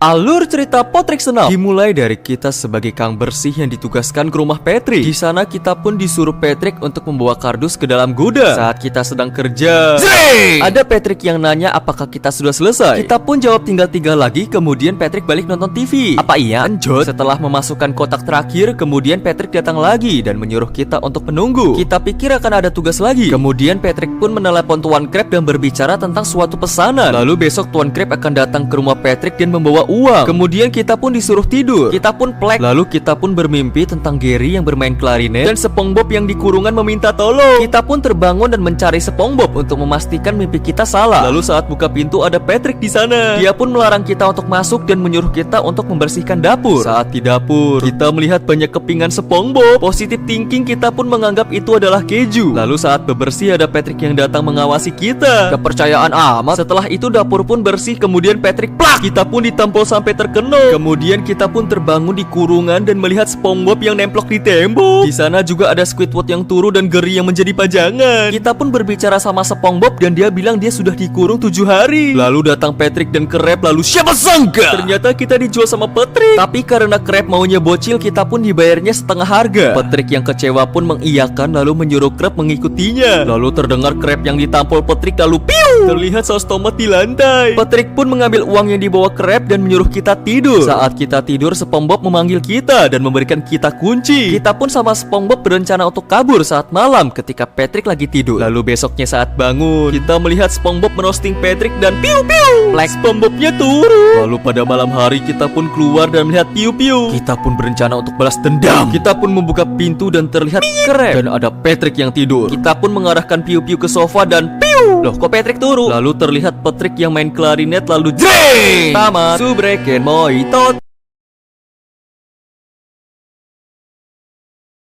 Alur cerita Potrik Senap dimulai dari kita sebagai kang bersih yang ditugaskan ke rumah Patrick. Di sana kita pun disuruh Patrick untuk membawa kardus ke dalam gudang. Saat kita sedang kerja, ada Patrick yang nanya apakah kita sudah selesai. Kita pun jawab tinggal lagi. Kemudian Patrick balik nonton TV. Apa iya? Lanjut. Setelah memasukkan kotak terakhir, kemudian Patrick datang lagi dan menyuruh kita untuk menunggu. Kita pikir akan ada tugas lagi. Kemudian Patrick pun menelepon Tuan Crab dan berbicara tentang suatu pesanan. Lalu besok Tuan Crab akan datang ke rumah Patrick dan membawa uang. Kemudian kita pun disuruh tidur. Kita pun plek. Lalu kita pun bermimpi tentang Gary yang bermain klarinet dan SpongeBob yang di kurungan meminta tolong. Kita pun terbangun dan mencari SpongeBob untuk memastikan mimpi kita salah. Lalu saat buka pintu ada Patrick di sana. Dia pun melarang kita untuk masuk dan menyuruh kita untuk membersihkan dapur. Saat di dapur, kita melihat banyak kepingan SpongeBob. Positive thinking kita pun menganggap itu adalah keju. Lalu saat bebersih ada Patrick yang datang mengawasi kita. Kepercayaan amat. Setelah itu dapur pun bersih. Kemudian Patrick plak. Kita pun ditampol sampai terkenal. Kemudian kita pun terbangun di kurungan dan melihat SpongeBob yang nemplok di tembok. Di sana juga ada Squidward yang turu dan Gary yang menjadi pajangan. Kita pun berbicara sama SpongeBob dan dia bilang dia sudah dikurung 7 hari. Lalu datang Patrick dan Crab. Lalu siapa sangka ternyata kita dijual sama Patrick. Tapi karena Crab maunya bocil, kita pun dibayarnya setengah harga. Patrick yang kecewa pun mengiyakan lalu menyuruh Crab mengikutinya. Lalu terdengar Crab yang ditampol Patrick lalu piu. Terlihat saus tomat di lantai. Patrick pun mengambil uang yang dibawa Crab dan menyuruh kita tidur. Saat kita tidur, SpongeBob memanggil kita dan memberikan kita kunci. Kita pun sama SpongeBob berencana untuk kabur saat malam ketika Patrick lagi tidur. Lalu besoknya saat bangun, kita melihat SpongeBob merosting Patrick dan piu-piu. Black SpongeBobnya turun. Lalu pada malam hari kita pun keluar dan melihat piu-piu. Kita pun berencana untuk balas dendam. Kita pun membuka pintu dan terlihat Crab dan ada Patrick yang tidur. Kita pun mengarahkan piu-piu ke sofa dan piu. Loh, kok Patrick turun? Lalu terlihat Patrick yang main klarinet lalu jreng. Tamat. Subreken moi tot.